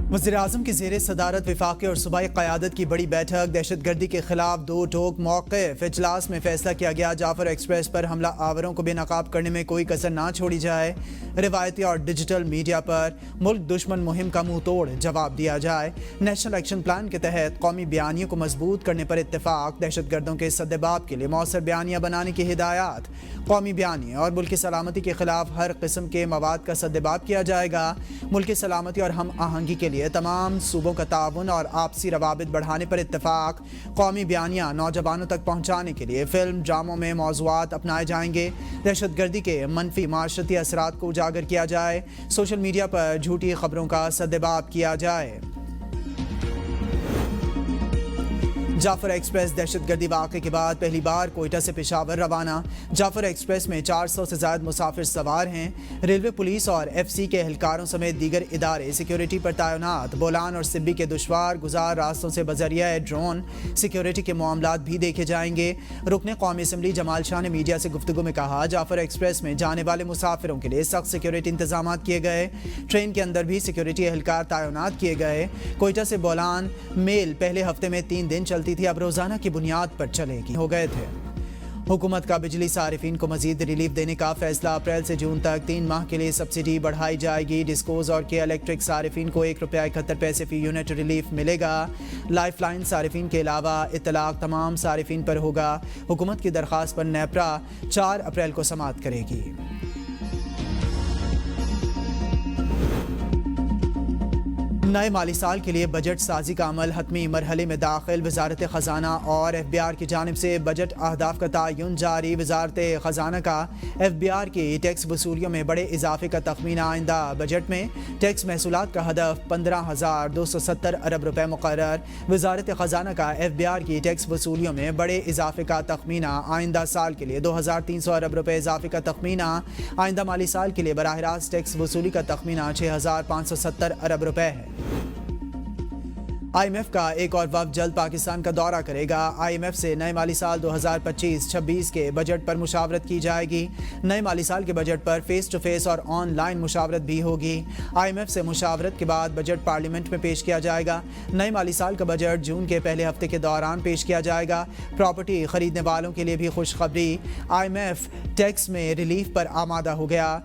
वज़ीर-ए-आज़म की ज़ेर सदारत वफाक़ी और सूबाई क़यादत की बड़ी बैठक। दहशत गर्दी के खिलाफ दो टोक मौक़िफ़। इजलास में फैसला किया गया जाफर एक्सप्रेस पर हमला आवरों को बेनकाब करने में कोई कसर ना छोड़ी जाए। रिवायती और डिजिटल मीडिया पर मुल्क दुश्मन मुहिम का मुँह तोड़ जवाब दिया जाए। नेशनल एक्शन प्लान के तहत कौमी बयानियों को मजबूत करने पर इत्तेफाक। दहशत गर्दों के सद्देबाब के लिए मौसर बयानियाँ बनाने की हिदायत। कौमी बयानी और मुल्क की सलामती के खिलाफ हर किस्म के मवाद का सद्देबाब किया जाएगा। मुल्क की सलामती और हम आहंगी के लिए तमाम सूबों का ताउन और आपसी रवाबित बढ़ाने पर इत्तेफाक। कौमी बयानियाँ नौजवानों तक पहुँचाने के लिए फिल्म ड्रामों में मौज़ूआत अपनाए जाएंगे। दहशत गर्दी के मनफी माशरती असरात को उजागर किया जाए। सोशल मीडिया पर झूठी खबरों का सद्देबाब किया जाए। जाफर एक्सप्रेस दहशत गर्दी वाक़े के बाद पहली बार कोयटा से पेशावर रवाना। जाफर एक्सप्रेस में 400 से ज़्यादा मुसाफिर सवार हैं। रेलवे, पुलिस और FC के एहलकारों समेत दीगर इदारे सिक्योरिटी पर तैनात। बोलान और सिब्बी के दुश्वार गुजार रास्तों से बजरिया ड्रोन सिक्योरिटी के मामलात भी देखे जाएंगे। रुकने कौमी असम्बली जमाल शाह ने मीडिया से गुफ्तगू में कहा, जाफर एक्सप्रेस में जाने वाले मुसाफिरों के लिए सख्त सिक्योरिटी इंतजाम किए गए। ट्रेन के अंदर भी सिक्योरिटी एहलकार तैनात किए गए। कोयटा से बोलान मेल पहले हफ्ते में 3 दिन चलती थी, अब रोजाना की बुनियाद पर चलेगी हो गए थे। हुकूमत का बिजली सारिफीन को मजीद रिलीफ देने का फैसला। अप्रैल से जून तक 3 माह के लिए सब्सिडी बढ़ाई जाएगी। डिस्कोज और के इलेक्ट्रिक सारिफीन को ₹1.71 फी यूनिट रिलीफ मिलेगा। लाइफ लाइन सारिफीन के अलावा इतलाक तमाम सारिफीन पर होगा। हुकूमत की दरख्वास्त पर नेपरा 4 अप्रैल को समाअत करेगी। नए माली साल के लिए बजट साजी का अमल हतमी मरहले में दाखिल। वजारत ख़जाना और FBR की जानिब से बजट अहदाफ का तयन जारी। वजारत ख़जाना का FBR की टैक्स वसूलियों में बड़े इजाफे का तखमीना। आइंदा बजट में टैक्स महसूलात का हदफ 15,270 अरब रुपए मुकर्रर। वजारत ख़जाना का FBR की टैक्स वसूलियों में बड़े इजाफे का तखमीना। आइंदा साल के लिए 2,300 अरब रुपए इजाफे का तखमीना। आइंदा माली साल के लिए बराह रास्त टैक्स वसूली का तखमीना 6,570 अरब रुपए है। IMF का एक और वफ़द जल्द पाकिस्तान का दौरा करेगा। IMF से नए माली साल 2025-26 के बजट पर मुशावरत की जाएगी। नए माली साल के बजट पर फेस टू फेस और ऑनलाइन मुशावरत भी होगी। IMF से मुशावरत के बाद बजट पार्लियामेंट में पेश किया जाएगा। नए माली साल का बजट जून के पहले हफ्ते के दौरान पेश किया जाएगा। प्रॉपर्टी खरीदने वालों के लिए भी खुशखबरी। IMF टैक्स में रिलीफ पर आमादा हो गया।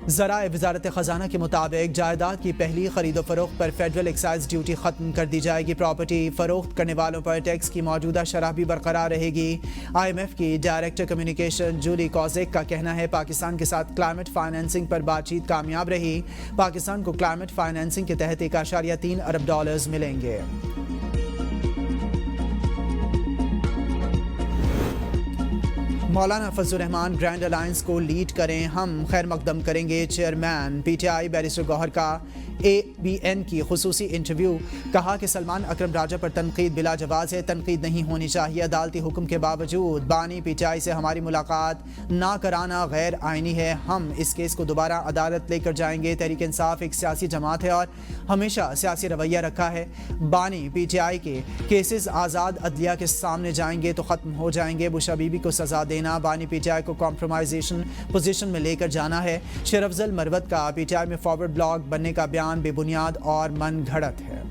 ज़राए वजारत ख़जाना के मुताबिक जायदाद की पहली खरीदो फरोख्त पर फेडरल एक्साइज ड्यूटी ख़त्म कर दी जाएगी। प्रॉपर्टी फरोख्त करने वालों पर टैक्स की मौजूदा शरह भी बरकरार रहेगी। IMF की डायरेक्टर कम्युनिकेशन जूली कॉजेक का कहना है, पाकिस्तान के साथ क्लाइमेट फाइनेंसिंग पर बातचीत कामयाब रही। पाकिस्तान को क्लाइमेट फाइनेंसिंग के तहत $1.3 अरब मिलेंगे। मौलाना फजलुर रहमान ग्रैंड अलायंस को लीड करें, हम खैर मकदम करेंगे। चेयरमैन PTI बैरिस्टर गौहर का ABN की खुसूसी इंटरव्यू। कहा कि सलमान अकरम राजा पर तनकीद बिला जवाज़ है, तनकीद नहीं होनी चाहिए। अदालती हुक्म के बावजूद बानी PTI से हमारी मुलाकात ना कराना गैर आइनी है। हम इस केस को दोबारा अदालत लेकर जाएंगे। तहरीक इंसाफ एक सियासी जमात है और हमेशा सियासी रवैया रखा है। बानी PTI के केसेस आज़ाद अदलिया के सामने जाएंगे तो ख़त्म हो जाएंगे। बुशा बीबी को सज़ा देना, बानी PTI को कॉम्प्रोमाइजेशन पोजीशन में लेकर जाना है। शेर अफजल मरवत का PTI में फॉरवर्ड ब्लॉक बनने का बयान बेबुनियाद और मन घड़त है।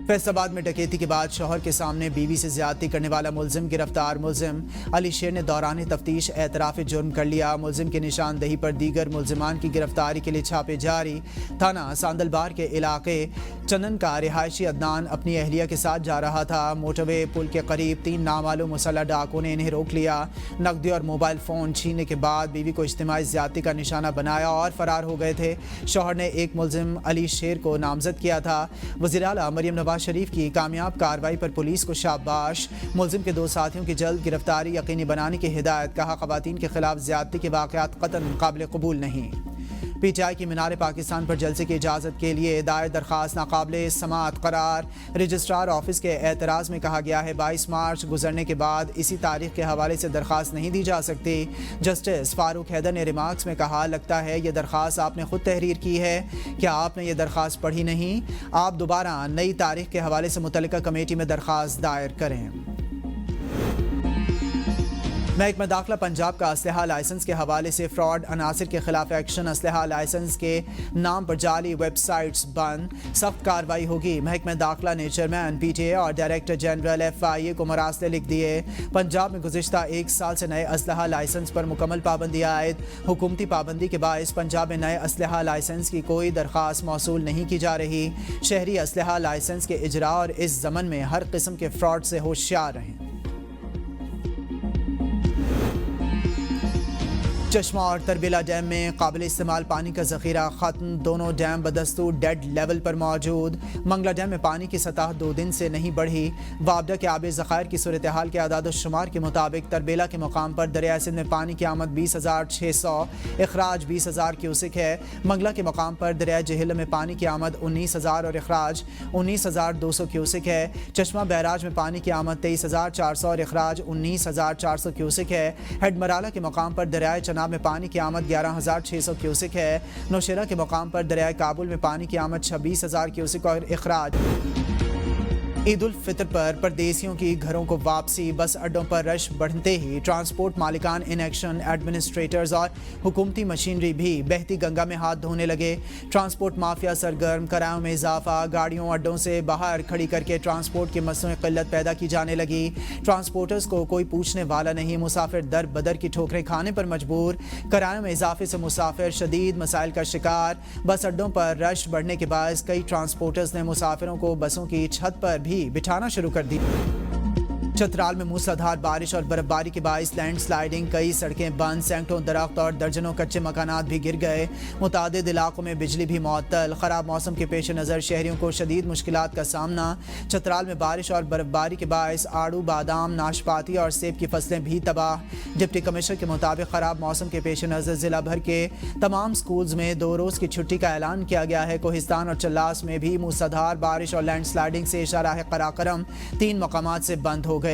फैसलाबाद में डकैती के बाद शौहर के सामने बीवी से ज्यादती करने वाला मुलजिम गिरफ्तार। मुलजिम अली शेर ने दौरान तफ्तीश एतराफ़ जुर्म कर लिया। मुलजिम की निशानदही पर दीगर मुलजिमान की गिरफ्तारी के लिए छापे जारी। थाना सांदलबार के इलाके चंदन का रिहायशी अदनान अपनी अहलिया के साथ जा रहा था। मोटरवे पुल के करीब 3 नामालूम मुसल्लह डाकुओं ने इन्हें रोक लिया। नकदी और मोबाइल फ़ोन छीनने के बाद बीवी को इज्तिमाई ज्यादती का निशाना बनाया और फरार हो गए थे। शौहर ने एक मुलजिम अली शेर को नामजद किया था। वज़ीर आला मरियम नवाज शरीफ की कामयाब कार्रवाई पर पुलिस को शाबाश। मुलजिम के 2 साथियों की जल्द गिरफ्तारी यकीनी बनाने की हिदायत। कहा, ख़वातीन के खिलाफ ज्यादती के वाक़यात क़तन काबिल कबूल नहीं। PTI की मीनार पाकिस्तान पर जलसे की इजाज़त के लिए दायर दरख्वास्त नाकाबिल समाअत करार। रजिस्ट्रार ऑफिस के एतराज़ में कहा गया है 22 मार्च गुजरने के बाद इसी तारीख के हवाले से दरख्वास्त नहीं दी जा सकती। जस्टिस फारूक हैदर ने रिमार्क्स में कहा, लगता है ये दरख्वास्त आपने खुद तहरीर की है, क्या आपने ये दरख्वास्त पढ़ी नहीं? आप दोबारा नई तारीख के हवाले से मुतल्लिका कमेटी में दरख्वास्त दायर करें। محکمہ داخلہ پنجاب کا اسلحہ لائسنس کے حوالے سے فراڈ عناصر کے خلاف ایکشن، اسلحہ لائسنس کے نام پر جعلی ویب سائٹس بند، سخت کارروائی ہوگی۔ محکمہ داخلہ نے چیئرمین PTA اور ڈائریکٹر جنرل FIA کو مراسلے لکھ دیے۔ پنجاب میں گزشتہ 1 سال سے نئے اسلحہ لائسنس پر مکمل پابندی عائد۔ حکومتی پابندی کے باعث پنجاب میں نئے اسلحہ لائسنس کی کوئی درخواست موصول نہیں کی جا رہی۔ شہری اسلحہ لائسنس کے اجراء اور اس ضمن میں ہر قسم کے فراڈ سے ہوشیار رہیں۔ چشمہ اور تربیلا ڈیم میں قابل استعمال پانی کا ذخیرہ ختم، دونوں ڈیم بدستور ڈیڈ لیول پر موجود۔ منگلا ڈیم میں پانی کی سطح 2 دن سے نہیں بڑھی۔ وابڈا کے آبی ذخائر کی صورتحال کے اعداد و شمار کے مطابق تربیلا کے مقام پر دریائے سندھ میں پانی کی آمد 20,600، اخراج 20,000 کیوسک ہے۔ منگلا کے مقام پر دریائے جہلم میں پانی کی آمد 19,000 اور اخراج 19,200 کیوسک ہے۔ چشمہ بیراج میں پانی کی آمد 23,400 اور اخراج 19,400 کیوسک ہے۔ ہیڈ مرالہ کے مقام پر دریائے چناب میں پانی کی آمد 11,600 کیوسک ہے۔ نوشیرہ کے مقام پر دریائے کابل میں پانی کی آمد 26,000 کیوسک اور اخراج۔ عید الفطر پر پردیسیوں کی گھروں کو واپسی، بس اڈوں پر رش بڑھتے ہی ٹرانسپورٹ مالکان ان ایکشن، ایڈمنسٹریٹرز اور حکومتی مشینری بھی بہتی گنگا میں ہاتھ دھونے لگے۔ ٹرانسپورٹ مافیا سرگرم، کرایوں میں اضافہ، گاڑیوں اڈوں سے باہر کھڑی کر کے ٹرانسپورٹ کی مصنوعی قلت پیدا کی جانے لگی۔ ٹرانسپورٹرز کو کوئی پوچھنے والا نہیں، مسافر در بدر کی ٹھوکریں کھانے پر مجبور۔ کرایوں میں اضافے سے مسافر شدید مسائل کا شکار۔ بس اڈوں پر رش بڑھنے کے باعث کئی ٹرانسپورٹرز نے مسافروں کو بسوں کی چھت پر بھی بٹھانا شروع کر دی۔ چترال میں موسلادھار بارش اور برف باری کے باعث لینڈ سلائیڈنگ، کئی سڑکیں بند، سینکڑوں درخت اور درجنوں کچے مکانات بھی گر گئے۔ متعدد علاقوں میں بجلی بھی معطل۔ خراب موسم کے پیش نظر شہریوں کو شدید مشکلات کا سامنا۔ چترال میں بارش اور برف باری کے باعث آڑو، بادام، ناشپاتی اور سیب کی فصلیں بھی تباہ۔ ڈپٹی کمشنر کے مطابق خراب موسم کے پیش نظر ضلع بھر کے تمام سکولز میں 2 روز کی چھٹی کا اعلان کیا گیا ہے۔ کوہستان اور چلاس میں بھی موسلادھار بارش اور لینڈ سلائیڈنگ سے شاہراہ قراقرم 3 مقامات سے بند ہو گئی۔